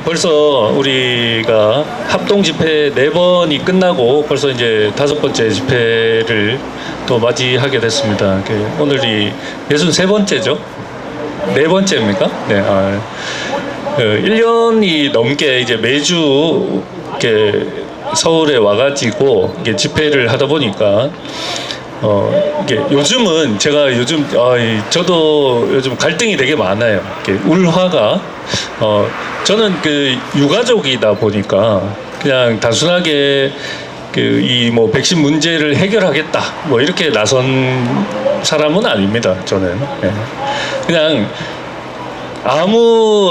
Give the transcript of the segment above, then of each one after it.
벌써 우리가 합동 집회 4번이 끝나고 벌써 이제 5번째 집회를 또 맞이하게 됐습니다. 오늘이 63번째죠? 4번째입니까? 네. 1년이 넘게 이제 매주 이렇게 서울에 와가지고 이게 집회를 하다 보니까 이게 요즘은 제가 저도 요즘 갈등이 되게 많아요. 이렇게 울화가 저는 그 유가족이다 보니까 그냥 단순하게 이 뭐 백신 문제를 해결하겠다 뭐 이렇게 나선 사람은 아닙니다. 저는 그냥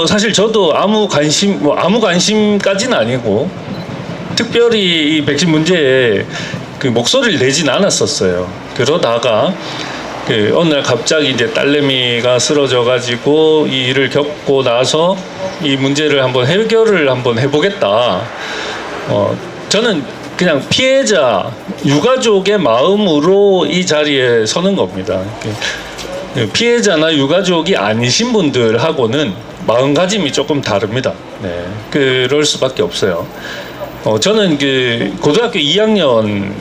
사실 저도 아무 관심까지는 아니고 특별히 이 백신 문제에 그 목소리를 내진 않았었어요. 그러다가 어느 날 갑자기 이제 딸내미가 쓰러져 가지고 이 일을 겪고 나서 이 문제를 한번 해결을 한번 해보겠다. 저는 그냥 피해자 유가족의 마음으로 이 자리에 서는 겁니다. 피해자나 유가족이 아니신 분들하고는 마음가짐이 조금 다릅니다. 네, 그럴 수밖에 없어요. 저는 고등학교 2학년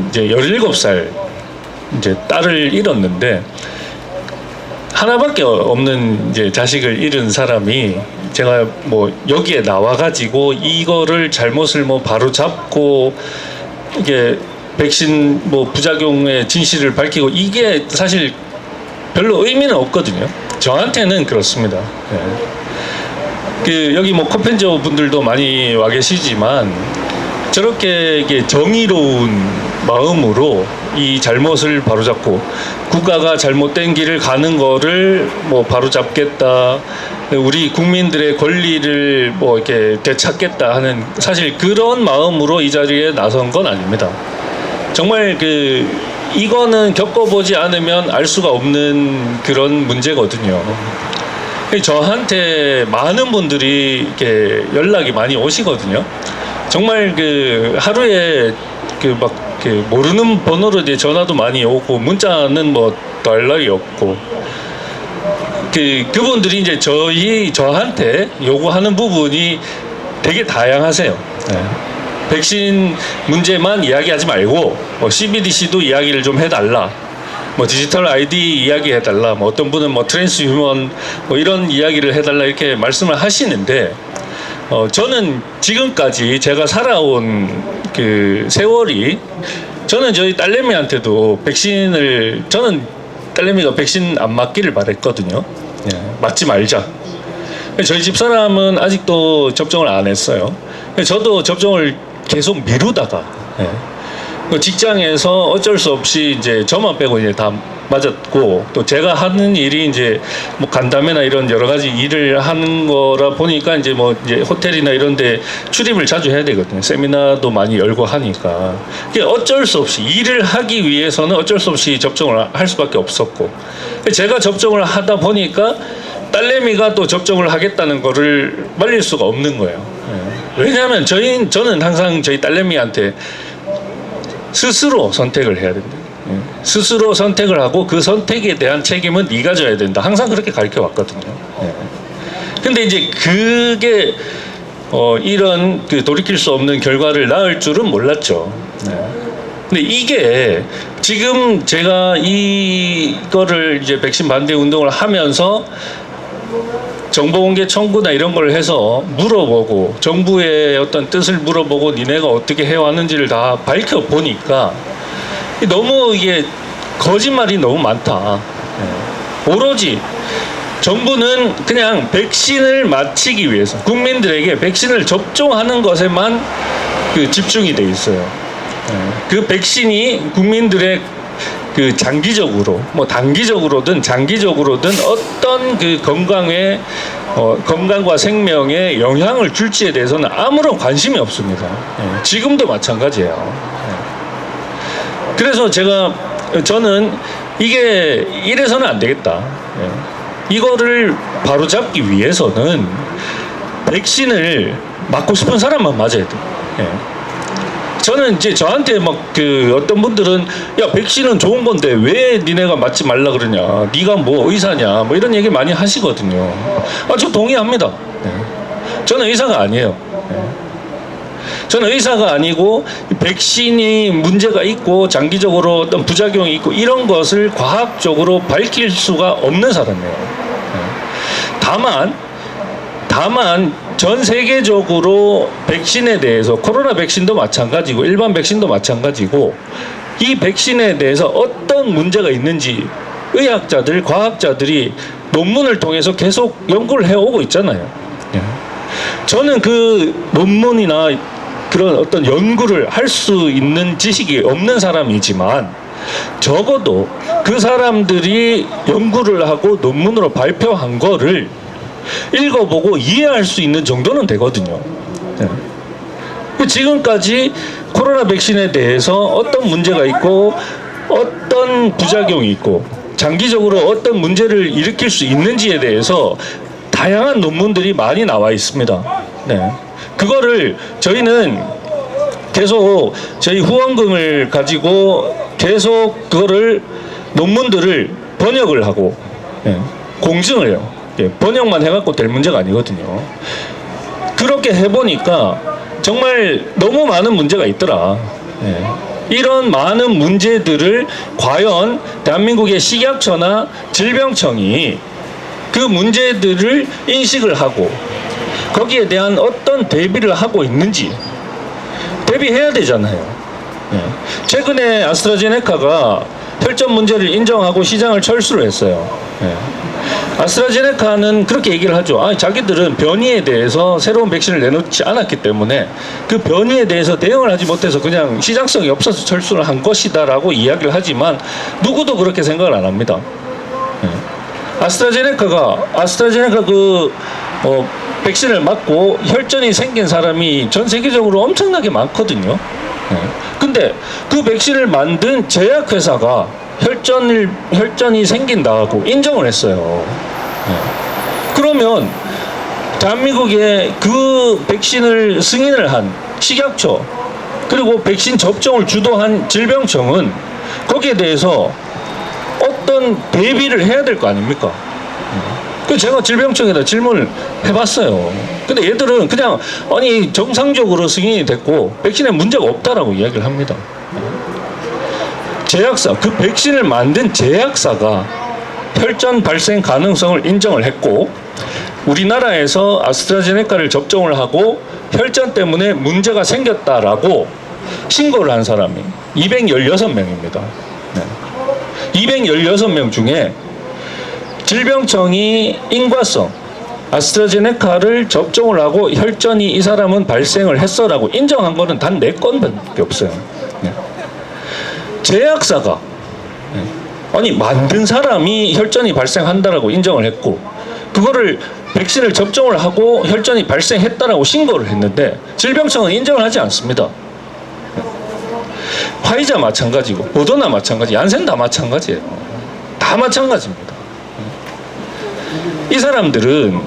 이제 17살 이제 딸을 잃었는데 하나밖에 없는 이제 자식을 잃은 사람이 제가 뭐 여기에 나와가지고 이거를 잘못을 뭐 바로 잡고 이게 백신 뭐 부작용의 진실을 밝히고 이게 사실 별로 의미는 없거든요. 저한테는 그렇습니다. 네. 여기 뭐 코펜저 분들도 많이 와 계시지만 저렇게 이게 정의로운 마음으로 이 잘못을 바로잡고 국가가 잘못된 길을 가는 거를 뭐 바로잡겠다, 우리 국민들의 권리를 뭐 이렇게 되찾겠다 하는 사실 그런 마음으로 이 자리에 나선 건 아닙니다. 정말 이거는 겪어보지 않으면 알 수가 없는 그런 문제거든요. 저한테 많은 분들이 이렇게 연락이 많이 오시거든요. 정말 하루에 모르는 번호로 이제 전화도 많이 오고 문자는 뭐 연락이 없고 그분들이 이제 저한테 요구하는 부분이 되게 다양하세요. 네. 백신 문제만 이야기하지 말고 뭐 CBDC도 이야기를 좀 해달라. 뭐 디지털 아이디 이야기 해달라. 뭐 어떤 분은 뭐 트랜스휴먼 뭐 이런 이야기를 해달라 이렇게 말씀을 하시는데 저는 지금까지 제가 살아온 세월이 저는 저희 딸내미한테도 저는 딸내미가 백신 안 맞기를 바랬거든요. 예, 맞지 말자. 저희 집 사람은 아직도 접종을 안 했어요. 저도 접종을 계속 미루다가 직장에서 어쩔 수 없이 이제 저만 빼고 이제 다 맞았고 또 제가 하는 일이 이제 뭐 간담회나 이런 여러 가지 일을 하는 거라 보니까 이제 호텔이나 이런 데 출입을 자주 해야 되거든요. 세미나도 많이 열고 하니까. 어쩔 수 없이 일을 하기 위해서는 어쩔 수 없이 접종을 할 수밖에 없었고 제가 접종을 하다 보니까 딸내미가 또 접종을 하겠다는 거를 말릴 수가 없는 거예요. 왜냐하면 저는 항상 저희 딸내미한테 스스로 선택을 해야 된다. 스스로 선택을 하고 그 선택에 대한 책임은 네가 져야 된다. 항상 그렇게 가르쳐 왔거든요. 근데 이제 그게 이런 돌이킬 수 없는 결과를 낳을 줄은 몰랐죠. 근데 이게 지금 제가 이거를 이제 백신 반대 운동을 하면서 정보공개 청구나 이런 걸 해서 물어보고 정부의 어떤 뜻을 물어보고 니네가 어떻게 해왔는지를 다 밝혀보니까 너무 이게 거짓말이 너무 많다. 오로지 정부는 그냥 백신을 맞히기 위해서 국민들에게 백신을 접종하는 것에만 집중이 돼 있어요. 그 백신이 국민들의 장기적으로 뭐 단기적으로든 장기적으로든 어떤 건강과 생명에 영향을 줄지에 대해서는 아무런 관심이 없습니다. 지금도 마찬가지예요. 그래서 저는 이게 이래서는 안 되겠다. 이거를 바로잡기 위해서는 백신을 맞고 싶은 사람만 맞아야 돼. 저는 이제 저한테 어떤 분들은 야 백신은 좋은 건데 왜 니네가 맞지 말라 그러냐, 네가 뭐 의사냐 뭐 이런 얘기 많이 하시거든요. 저 동의합니다. 저는 의사가 아니에요. 저는 의사가 아니고 백신이 문제가 있고 장기적으로 어떤 부작용이 있고 이런 것을 과학적으로 밝힐 수가 없는 사람이에요. 다만 전 세계적으로 백신에 대해서 코로나 백신도 마찬가지고 일반 백신도 마찬가지고 이 백신에 대해서 어떤 문제가 있는지 의학자들, 과학자들이 논문을 통해서 계속 연구를 해오고 있잖아요. 저는 그 논문이나 그런 어떤 연구를 할 수 있는 지식이 없는 사람이지만 적어도 그 사람들이 연구를 하고 논문으로 발표한 거를 읽어보고 이해할 수 있는 정도는 되거든요. 지금까지 코로나 백신에 대해서 어떤 문제가 있고 어떤 부작용이 있고 장기적으로 어떤 문제를 일으킬 수 있는지에 대해서 다양한 논문들이 많이 나와 있습니다. 그거를 저희는 계속 저희 후원금을 가지고 계속 그거를 논문들을 번역을 하고 공증을 해요. 번역만 해갖고 될 문제가 아니거든요. 그렇게 해보니까 정말 너무 많은 문제가 있더라. 이런 많은 문제들을 과연 대한민국의 식약처나 질병청이 그 문제들을 인식을 하고 거기에 대한 어떤 대비를 하고 있는지 대비해야 되잖아요. 최근에 아스트라제네카가 혈전 문제를 인정하고 시장을 철수를 했어요. 아스트라제네카는 그렇게 얘기를 하죠. 자기들은 변이에 대해서 새로운 백신을 내놓지 않았기 때문에 그 변이에 대해서 대응을 하지 못해서 그냥 시장성이 없어서 철수를 한 것이다라고 이야기를 하지만 누구도 그렇게 생각을 안 합니다. 아스트라제네카 그 백신을 맞고 혈전이 생긴 사람이 전 세계적으로 엄청나게 많거든요. 근데 그 백신을 만든 제약회사가 혈전이 생긴다고 인정을 했어요. 그러면 대한민국에 그 백신을 승인을 한 식약처 그리고 백신 접종을 주도한 질병청은 거기에 대해서 어떤 대비를 해야 될 거 아닙니까? 그래서 제가 질병청에다 질문을 해봤어요. 근데 얘들은 그냥 정상적으로 승인이 됐고 백신에 문제가 없다라고 이야기를 합니다. 제약사, 그 백신을 만든 제약사가 혈전 발생 가능성을 인정을 했고 우리나라에서 아스트라제네카를 접종을 하고 혈전 때문에 문제가 생겼다라고 신고를 한 사람이 216명입니다. 216명 중에 질병청이 인과성 아스트라제네카를 접종을 하고 혈전이 이 사람은 발생을 했어라고 인정한 거는 단 4건밖에 없어요. 제약사가 만든 사람이 혈전이 발생한다라고 인정을 했고 그거를 백신을 접종을 하고 혈전이 발생했다라고 신고를 했는데 질병청은 인정을 하지 않습니다. 화이자 마찬가지고 모더나 마찬가지, 얀센 다 마찬가지예요. 다 마찬가지입니다. 이 사람들은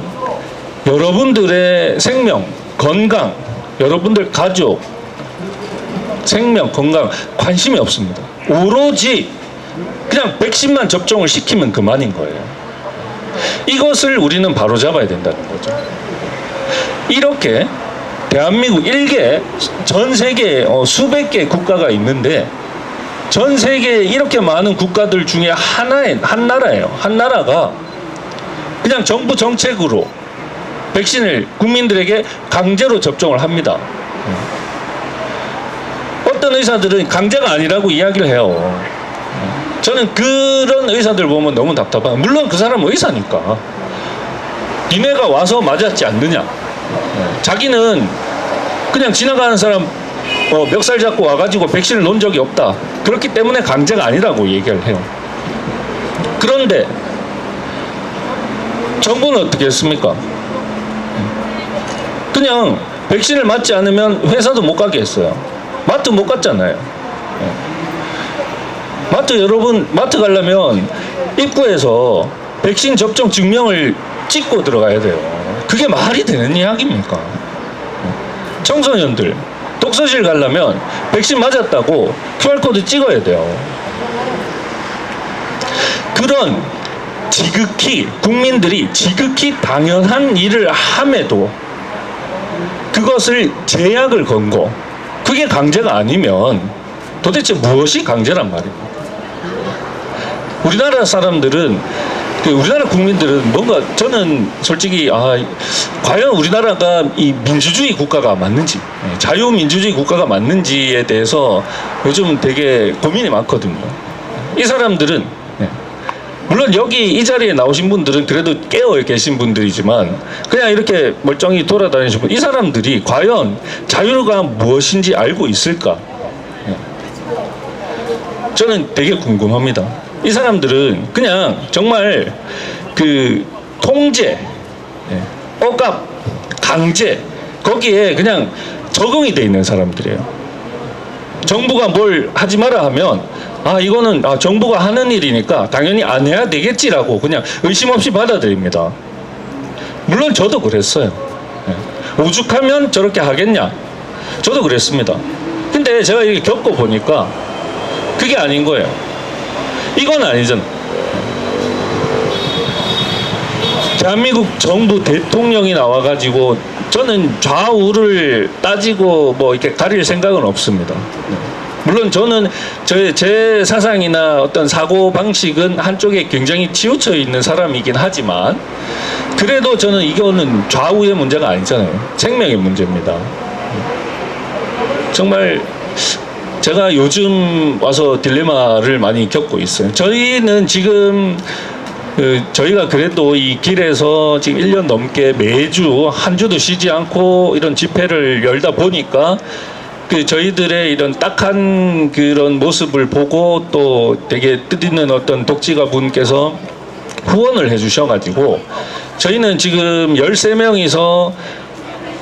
여러분들의 생명, 건강, 여러분들 가족 생명, 건강 관심이 없습니다. 오로지 그냥 백신만 접종을 시키면 그만인 거예요. 이것을 우리는 바로잡아야 된다는 거죠. 이렇게 대한민국 일개 전 세계에 수백 개의 국가가 있는데 전 세계에 이렇게 많은 국가들 중에 한 나라예요. 한 나라가 그냥 정부 정책으로 백신을 국민들에게 강제로 접종을 합니다. 어떤 의사들은 강제가 아니라고 이야기를 해요. 저는 그런 의사들 보면 너무 답답해요. 물론 그 사람은 의사니까. 니네가 와서 맞았지 않느냐. 자기는 그냥 지나가는 사람 멱살 잡고 와가지고 백신을 놓은 적이 없다. 그렇기 때문에 강제가 아니라고 얘기를 해요. 그런데 정부는 어떻게 했습니까? 그냥 백신을 맞지 않으면 회사도 못 가게 했어요. 마트 못 갔잖아요. 마트 가려면 입구에서 백신 접종 증명을 찍고 들어가야 돼요. 그게 말이 되는 이야기입니까? 청소년들 독서실 가려면 백신 맞았다고 QR코드 찍어야 돼요. 그런 지극히 국민들이 지극히 당연한 일을 함에도 그것을 제약을 건 거, 그게 강제가 아니면 도대체 무엇이 강제란 말입니까? 우리나라 사람들은, 우리나라 국민들은 뭔가, 저는 솔직히 과연 우리나라가 이 민주주의 국가가 맞는지, 자유민주주의 국가가 맞는지에 대해서 요즘 되게 고민이 많거든요. 이 사람들은, 물론 여기 이 자리에 나오신 분들은 그래도 깨어 계신 분들이지만 그냥 이렇게 멀쩡히 돌아다니시고, 이 사람들이 과연 자유가 무엇인지 알고 있을까? 저는 되게 궁금합니다. 이 사람들은 그냥 정말 그 통제, 억압, 강제, 거기에 그냥 적응이 돼 있는 사람들이에요. 정부가 뭘 하지 마라 하면 이거는 정부가 하는 일이니까 당연히 안 해야 되겠지라고 그냥 의심 없이 받아들입니다. 물론 저도 그랬어요. 오죽하면 저렇게 하겠냐? 저도 그랬습니다. 근데 제가 이렇게 겪어보니까 그게 아닌 거예요. 이건 아니잖아. 대한민국 정부 대통령이 나와가지고 저는 좌우를 따지고 뭐 이렇게 가릴 생각은 없습니다. 물론 저는 제 사상이나 어떤 사고 방식은 한쪽에 굉장히 치우쳐 있는 사람이긴 하지만 그래도 저는 이거는 좌우의 문제가 아니잖아요. 생명의 문제입니다. 정말 제가 요즘 와서 딜레마를 많이 겪고 있어요. 저희는 지금 저희가 그래도 이 길에서 지금 1년 넘게 매주 한 주도 쉬지 않고 이런 집회를 열다 보니까 저희들의 이런 딱한 그런 모습을 보고 또 되게 뜻있는 어떤 독지가 분께서 후원을 해주셔가지고 저희는 지금 13명이서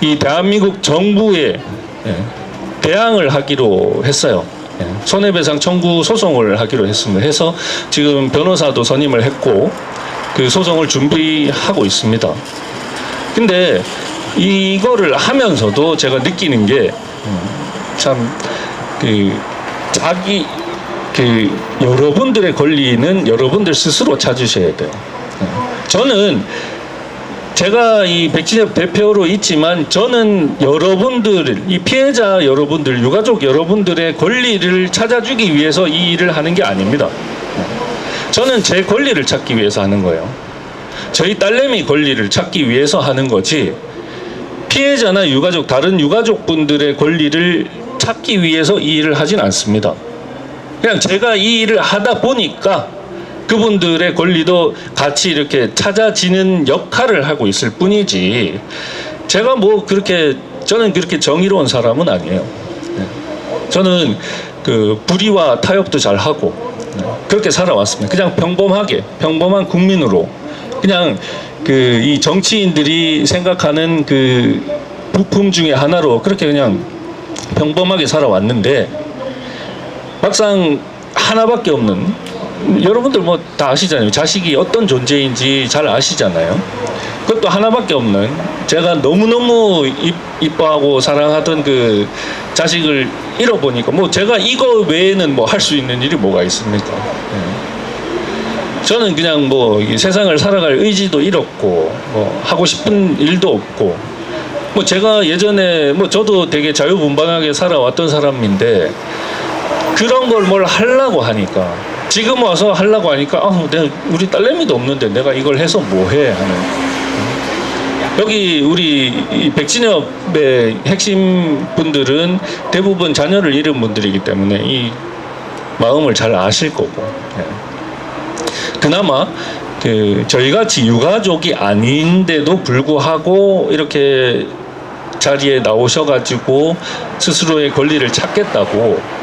이 대한민국 정부에 대항을 하기로 했어요. 손해배상 청구 소송을 하기로 했습니다. 해서 지금 변호사도 선임을 했고 그 소송을 준비하고 있습니다. 근데 이거를 하면서도 제가 느끼는 게 참 자기 여러분들의 권리는 여러분들 스스로 찾으셔야 돼요. 저는 제가 이 백진엽 대표로 있지만 저는 여러분들, 이 피해자 여러분들, 유가족 여러분들의 권리를 찾아주기 위해서 이 일을 하는 게 아닙니다. 저는 제 권리를 찾기 위해서 하는 거예요. 저희 딸내미 권리를 찾기 위해서 하는 거지 피해자나 유가족, 다른 유가족분들의 권리를 찾기 위해서 이 일을 하진 않습니다. 그냥 제가 이 일을 하다 보니까 그분들의 권리도 같이 이렇게 찾아지는 역할을 하고 있을 뿐이지 제가 뭐 저는 그렇게 정의로운 사람은 아니에요. 저는 불의와 타협도 잘 하고 그렇게 살아왔습니다. 그냥 평범한 국민으로 그냥 이 정치인들이 생각하는 그 부품 중에 하나로 그렇게 그냥 평범하게 살아왔는데 막상 하나밖에 없는, 여러분들 뭐 다 아시잖아요. 자식이 어떤 존재인지 잘 아시잖아요. 그것도 하나밖에 없는, 제가 너무너무 이뻐하고 사랑하던 그 자식을 잃어보니까 뭐 제가 이거 외에는 뭐 할 수 있는 일이 뭐가 있습니까? 저는 그냥 뭐 이 세상을 살아갈 의지도 잃었고 뭐 하고 싶은 일도 없고 뭐 제가 예전에 뭐 저도 되게 자유분방하게 살아왔던 사람인데 그런 걸 뭘 하려고 하니까 지금 와서 하려고 하니까 내가 우리 딸내미도 없는데 내가 이걸 해서 뭐해 하는. 여기 우리 이 백진엽의 핵심 분들은 대부분 자녀를 잃은 분들이기 때문에 이 마음을 잘 아실 거고 그나마 저희같이 유가족이 아닌데도 불구하고 이렇게 자리에 나오셔가지고 스스로의 권리를 찾겠다고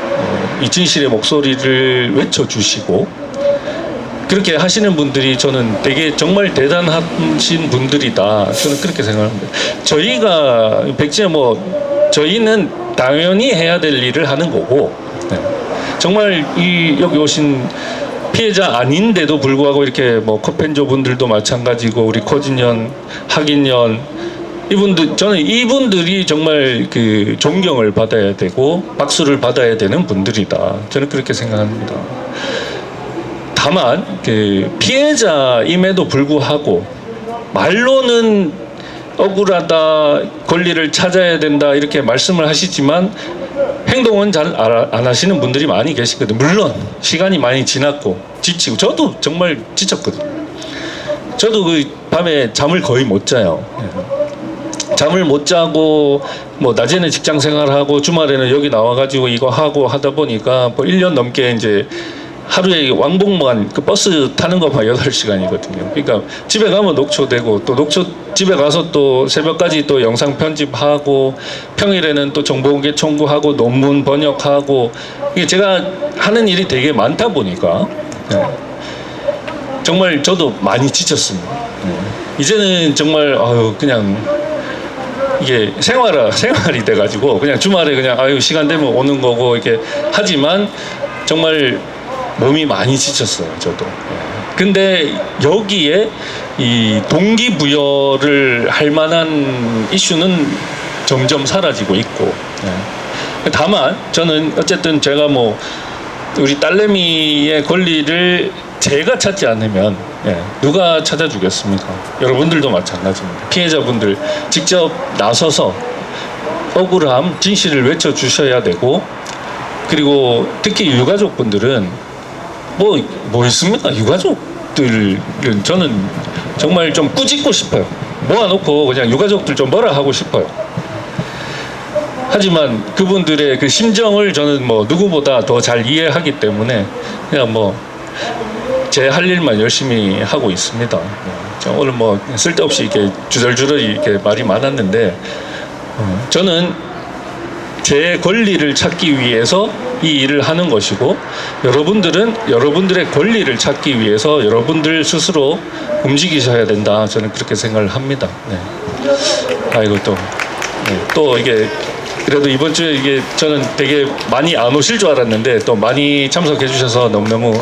이 진실의 목소리를 외쳐주시고 그렇게 하시는 분들이 저는 되게 정말 대단하신 분들이다. 저는 그렇게 생각합니다. 저희가 저희는 당연히 해야 될 일을 하는 거고 정말 여기 오신 피해자 아닌데도 불구하고 이렇게 뭐 커펜조 분들도 마찬가지고 우리 코진연, 학인연 저는 이분들이 정말 존경을 받아야 되고 박수를 받아야 되는 분들이다. 저는 그렇게 생각합니다. 다만 피해자임에도 불구하고 말로는 억울하다, 권리를 찾아야 된다 이렇게 말씀을 하시지만 행동은 잘 안 하시는 분들이 많이 계시거든요. 물론 시간이 많이 지났고 지치고 저도 정말 지쳤거든요. 저도 그 밤에 잠을 거의 못 자요. 잠을 못 자고 뭐 낮에는 직장 생활하고 주말에는 여기 나와가지고 이거 하고 하다 보니까 뭐 1년 넘게 이제 하루에 왕복만 그 버스 타는 것만 8시간이거든요. 그러니까 집에 가면 녹초되고 또 집에 가서 또 새벽까지 또 영상 편집하고 평일에는 또 정보공개 청구하고 논문 번역하고 이게 제가 하는 일이 되게 많다 보니까 정말 저도 많이 지쳤습니다. 이제는 정말 그냥 이게 생활이 돼가지고 그냥 주말에 그냥 시간 되면 오는 거고 이렇게 하지만 정말 몸이 많이 지쳤어요, 저도. 근데 여기에 이 동기부여를 할 만한 이슈는 점점 사라지고 있고. 다만 저는 어쨌든 제가 뭐 우리 딸내미의 권리를 제가 찾지 않으면 누가 찾아주겠습니까? 여러분들도 마찬가지입니다. 피해자분들 직접 나서서 억울함, 진실을 외쳐주셔야 되고 그리고 특히 유가족분들은 뭐 있습니까? 유가족들은 저는 정말 좀 꾸짖고 싶어요. 모아놓고 그냥 유가족들 좀 뭐라 하고 싶어요. 하지만 그분들의 그 심정을 저는 뭐 누구보다 더 잘 이해하기 때문에 그냥 뭐 제 할 일만 열심히 하고 있습니다. 오늘 뭐 쓸데없이 이렇게 주절주절 이렇게 말이 많았는데 저는 제 권리를 찾기 위해서 이 일을 하는 것이고 여러분들은 여러분들의 권리를 찾기 위해서 여러분들 스스로 움직이셔야 된다. 저는 그렇게 생각을 합니다. 아이고 또 이게 그래도 이번 주에 이게 저는 되게 많이 안 오실 줄 알았는데 또 많이 참석해 주셔서 너무너무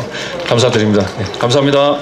감사드립니다. 감사합니다.